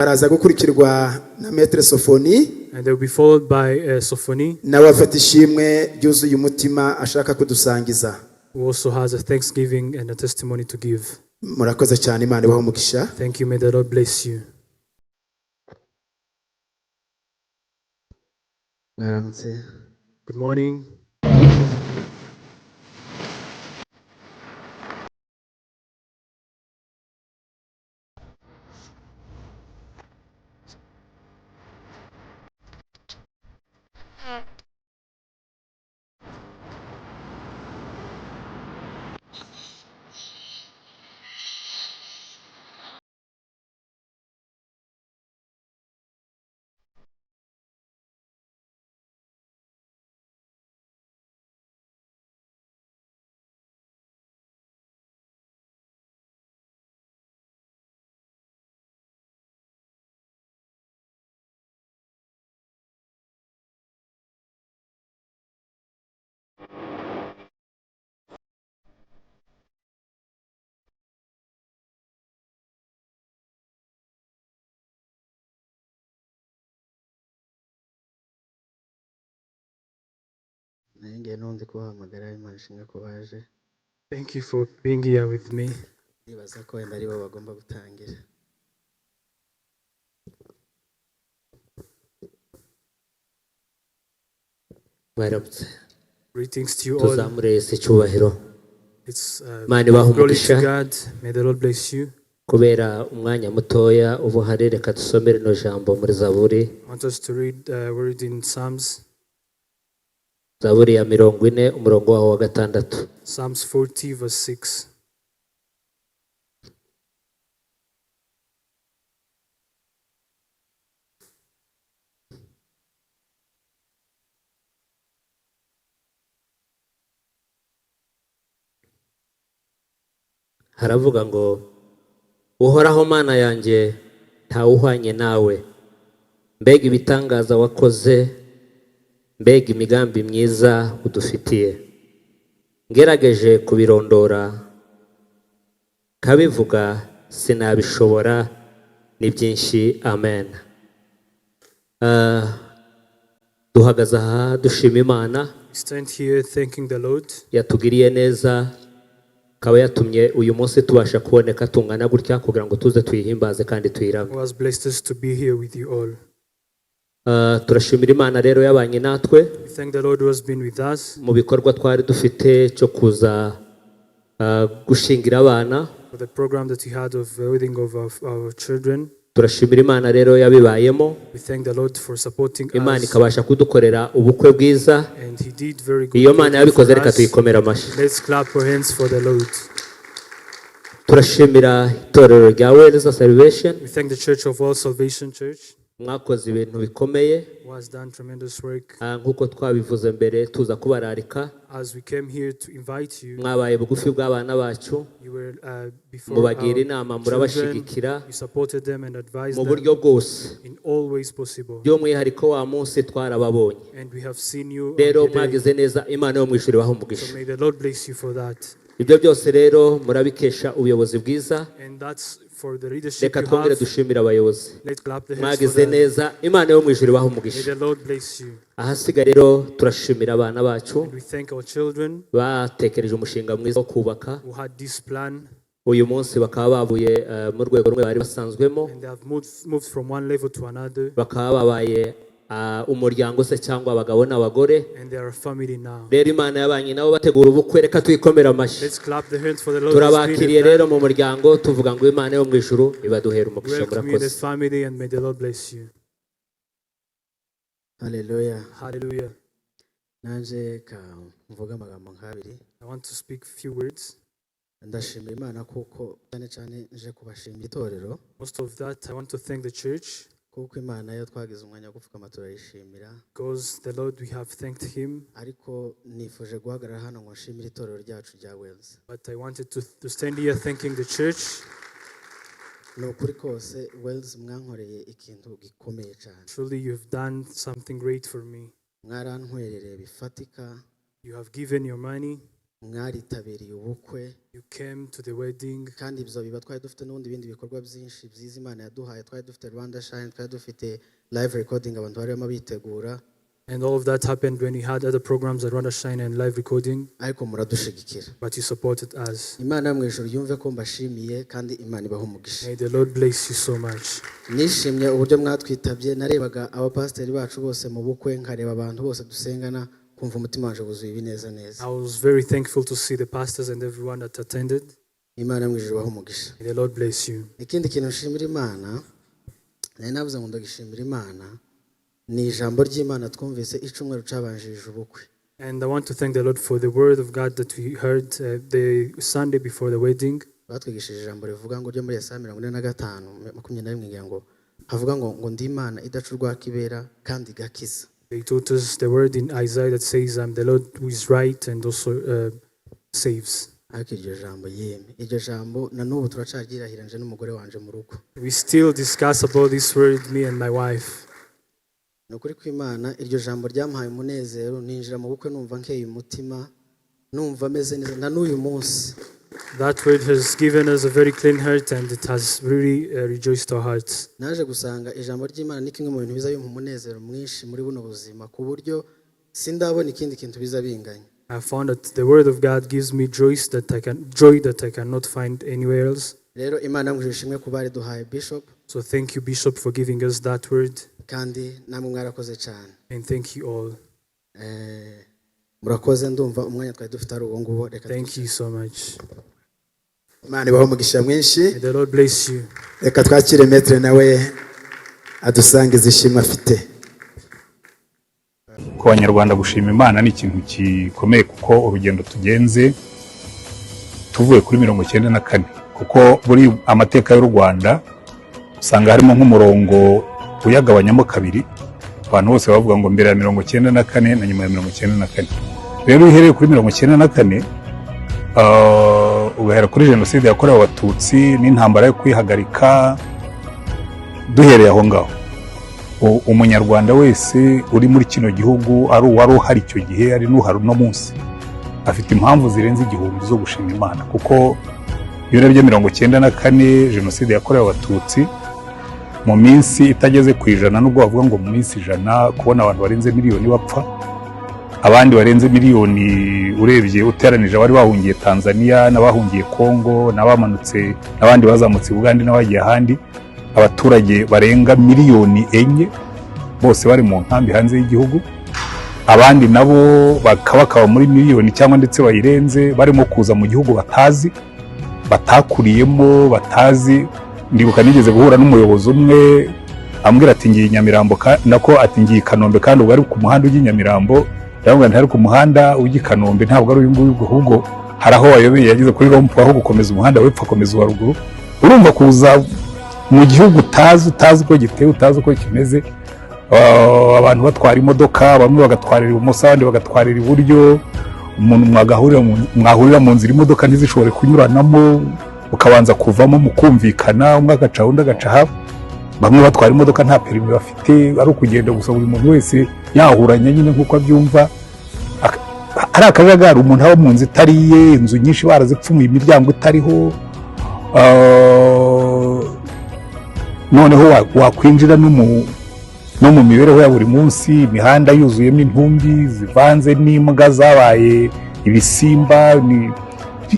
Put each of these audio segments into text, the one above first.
baraza gukurikirwa na Maître Sophonie, and they will be followed by Sophonie, nawe afata ishimwe ryuzuye umutima ashaka kudusangiza. who also has a thanksgiving and a testimony to give. Murakoze cyane, Imana ibahe umugisha. Thank you. May the Lord bless you. Good morning. Thank you for being here with me. Greetings to you all. It's glory to God. May the Lord bless you. kubera umwanya mutoya ubu hari reka dusomere no jambo muri Zaburi. I want us to read word in Psalms. Zaburi ya 40 umurongo wa 6. Psalms 40 verse 6. Haravuga ngo uhoraho mana yanjye ntawuhwanye nawe, mbega ibitangaza wakoze, mbega imigambi myiza udufitiye. Ngerageje kubirondora kabivuga sinabishobora, ni byinshi. Amen. Duhagaze aha dushima Imana. Stand here thanking the Lord. Yatugiriye neza, kaba yatumye uyu munsi tubasha kuboneka tungana gutya kugira ngo tuze tuyihimbaze kandi tuyirame. Was blessed us to be here with you all. Turashimira Imana rero yabanye natwe. We thank the Lord who has been with us. Mu bikorwa twari dufite cyo kuza gushingira abana. For the program that we had of wedding of our children. Turashimira Imana rero yabibayemo. We thank the Lord for supporting us. Imana ikabasha kudukorera ubukwe bwiza. And he did very good. Iyo Mana yabikoze reka tuyikomera amashyi. Let's clap our hands for the Lord. Turashimira itorero rya Wells Salvation. We thank the Church of All Salvation Church. Mwakoze ibintu bikomeye. Was done tremendous work. Nkuko twabivuze mbere tuza kubararika. As we came here to invite you. Mwabaye bugufi bw'abana bacu. You were before. Mubagira inama murabashigikira. You supported them and advised them. Mu buryo bwose. In all ways possible. By'umwihariko wa munsi twarababonye. And we have seen you. Rero mwagize neza, Imana yo mwishuri bahumugisha. So may the Lord bless you for that. Ibyo byose rero murabikesha ubuyobozi bwiza. And that's for the leadership. Reka twongere dushimira abayobozi. Let's clap the hands. Mwagize neza, Imana yo mwishuri bahumugisha. May the Lord bless you. Ahasiga rero turashimira abana bacu. And we thank our children. Batekereje umushinga mwiza wo kubaka. Who had this plan. Uyu munsi bakaba bavuye mu rwego rumwe bari basanzwemo. And they have moved from one level to another. Bakaba babaye umuryango se cyangwa abagabo n'abagore. Rero Imana yabanye nabo bategura ubukwe, reka tuyikomera amashyi. Turabakiriye rero mu muryango tuvuga ngo Imana yo mu ijuru ibaduhera umugisha. Murakoze. Hallelujah. Hallelujah. Nanje ka mvuga amagambo nk'abiri. I want to speak a few words. Ndashimira Imana kuko cyane cyane nje kubashimira itorero. Most of that I want to thank the church. Kuko Imana yo twagize umwanya wo gupfukama turayishimira. Because the Lord we have thanked him. Ariko nifuje guhagarara hano ngo nshimire itorero ryacu rya Wells. But I wanted to stand here thanking the church. No kuri kose Wells mwankoreye ikintu gikomeye cyane. Truly you have done something great for me. Mwarantwerereye bifatika. You have given your money. mwaritabiriye ubukwe. You came to the wedding. Kandi ibyo biba twari dufite n'ubundi bindi bikorwa byinshi byiza Imana yaduhaye. Twari dufite Rwanda Shine, twari dufite live recording abantu barimo bitegura. And all of that happened when we had other programs at Rwanda Shine and live recording. Ariko muradushigikira. But you supported us. Imana mu ijuru yumve ko mbashimiye kandi Imana ibaho umugisha. May the Lord bless you so much. Nishimye uburyo mwatwitabye. Narebaga abapasiteri bacu bose mu bukwe, nkareba abantu bose dusengana, kumva umutima waje wuzuye ibineza neza. I was very thankful to see the pastors and everyone that attended. Imana mu ijuru ibaho umugisha. May the Lord bless you. Ikindi kintu nshimira Imana, nari navuze ngo ndagishimira Imana, ni ijambo ry'Imana twumvise icumweru cabanjirije ubukwe. And I want to thank the Lord for the word of God that we heard the Sunday before the wedding. Batwigishije ijambo rivuga ngo ryo muri Yesaya 45:21 ngira ngo havuga ngo ndi Imana idaca urwakibera kandi gakiza. They taught us the word in Isaiah that says, I'm the Lord who is right and also saves. Ariko iryo jambo yeme, iryo jambo na n'ubu turacagirahiranje n'umugore wanje mu rugo. We still discuss about this word, me and my wife. Nukuri kw'Imana iryo jambo ryampaye umunezero, ninjira mu bukwe numva nkeye umutima, numva meze neza na n'uyu munsi. That word has given us a very clean heart and it has really rejoiced our hearts. Naje gusanga ijambo ry'Imana ni kimwe mu bintu biza bimpa umunezero mwinshi muri buno buzima ku buryo sindabona ikindi kintu biza binganya. I found that the word of God gives me joy that I cannot find anywhere else. Rero Imana ngujishimwe kubari duhaye Bishop. So thank you, Bishop, for giving us that word. Kandi namwe mwarakoze cyane. And thank you all. Murakoze ndumva umwanya twari dufite ari uwo nguwo. Thank you so much. Imana ibaho umugisha mwinshi. May the Lord bless you. Reka twakire Maître nawe adusangiza ishimwe afite. Ku Banyarwanda gushima Imana ni ikintu gikomeye kuko urugendo tugenze tuvuye kuri 94 kuko buri amateka y'u Rwanda usanga harimo nk'umurongo uyagabanyamo kabiri. Abantu bose bavuga ngo mbere ya 94 na nyuma ya 94. Rero uhereye kuri 94 ugahera kuri jenoside yakorewe Abatutsi n'intambara yo kwihagarika, duhereye aho ngaho umunyarwanda wese uri muri kino gihugu ari uwari uhari icyo gihe ari n'uhari no munsi afite impamvu zirenze igihumbi zo gushima Imana kuko iyo urebye 94 jenoside yakorewe Abatutsi mu minsi itageze ku ijana, nubwo bavuga ngo mu minsi 100 kubona abantu barenze miliyoni bapfa, abandi barenze miliyoni urebye uteranije bari bahungiye Tanzania n'abahungiye Kongo n'abamanutse n'abandi bazamutse Uganda n'abagiye ahandi, abaturage barenga miliyoni 4 bose bari mu nkambi hanze y'igihugu, abandi nabo bakaba muri miliyoni cyangwa ndetse bayirenze barimo kuza mu gihugu batazi batakuriyemo batazi. Ndibuka nigeze guhura n'umuyobozi umwe ambwira ati ngiye Nyamirambo nako ati ngiye Kanombe kandi ubwo ari ku muhanda ujya Nyamirambo, ndavuga ntari ku muhanda ujya Kanombe ntabwo ari uyu nguyu ahubwo hari aho wayobeye yageze kuri rompo aho gukomeza umuhanda wepfa komeza wa ruguru. Urumva kuza mu gihugu utazi uko giteye utazi uko kimeze, abantu batwara imodoka bamwe bagatwarira ibumoso abandi bagatwarira iburyo, umuntu mwahurira mu nzira imodoka ntizishobore kunyuranamo ukabanza kuvamo mukumvikana umwe agaca undi agaca, bamwe batwara imodoka nta perimi bafite ari ukugenda gusa buri muntu wese yahuranye nyine nk'uko abyumva, ari akajagari umuntu aba mu nzu itariye, inzu nyinshi barazipfumuye imiryango itariho, noneho wakwinjira no mu mibereho ya buri munsi, imihanda yuzuyemo intumbi zivanze n'imbwa zabaye ibisimba,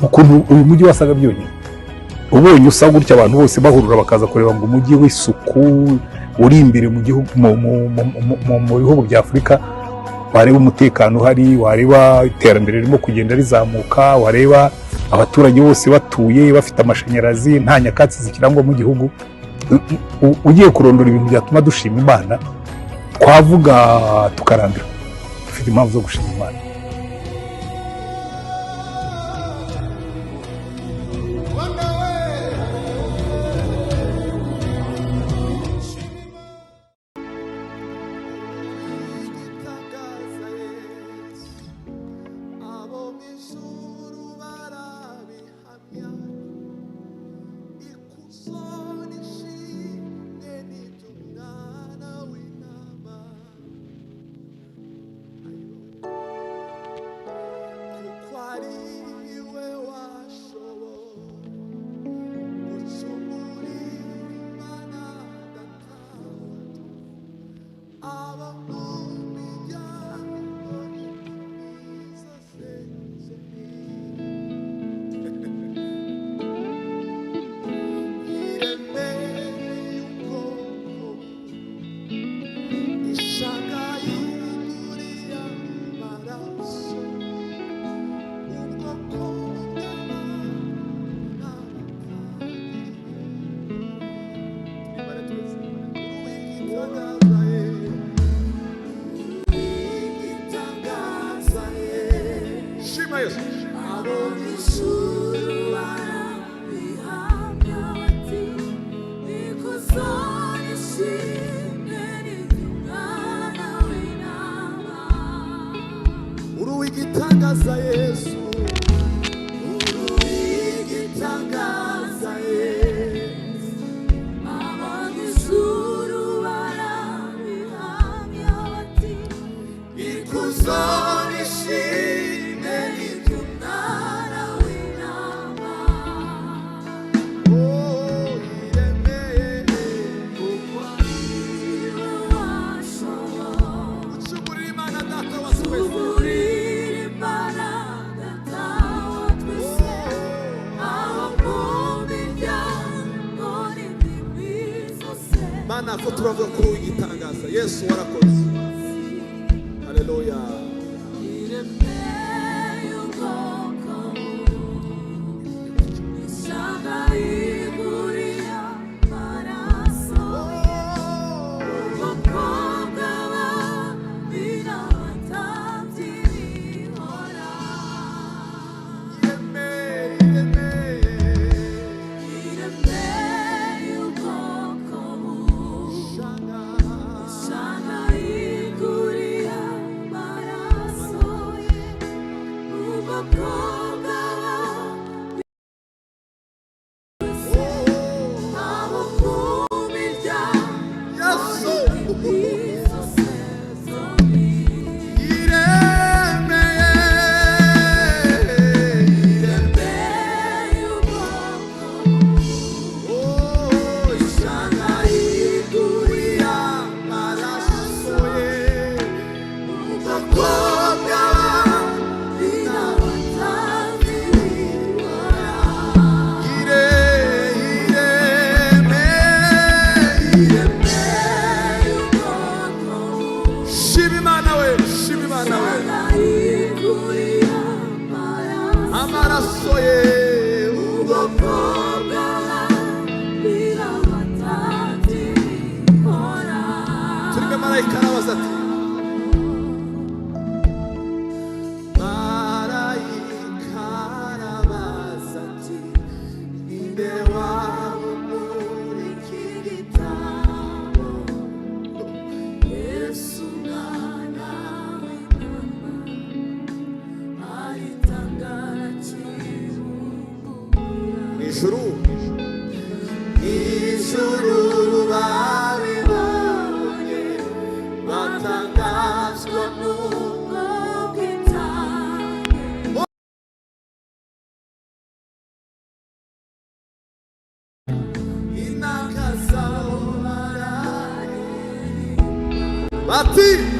ukuntu uyu mujyi wasaga byonyine. Ubonye usa gutya abantu bose bahurura bakaza kureba ngo umujyi w'isuku uri imbere mu gihugu mu bihugu bya Afurika, wareba umutekano uhari, wareba iterambere ririmo kugenda rizamuka, wareba abaturage bose batuye bafite amashanyarazi nta nyakatsi zikirangwa mu gihugu. Ugiye kurondora ibintu byatuma dushima Imana twavuga tukarambira, dufite impamvu zo gushima Imana. Uruigitangaza Yesu, uruigitangaza Yesu, abanyeshuri barabihamya bati ikuzonishime n'itunara w'inama. Oh, iremeye kuko ariwe washoboye gucungurira Imana Data wa twese. Mana ko turavuga kuri ugitangaza Yesu warakoze. Haleluya. Bati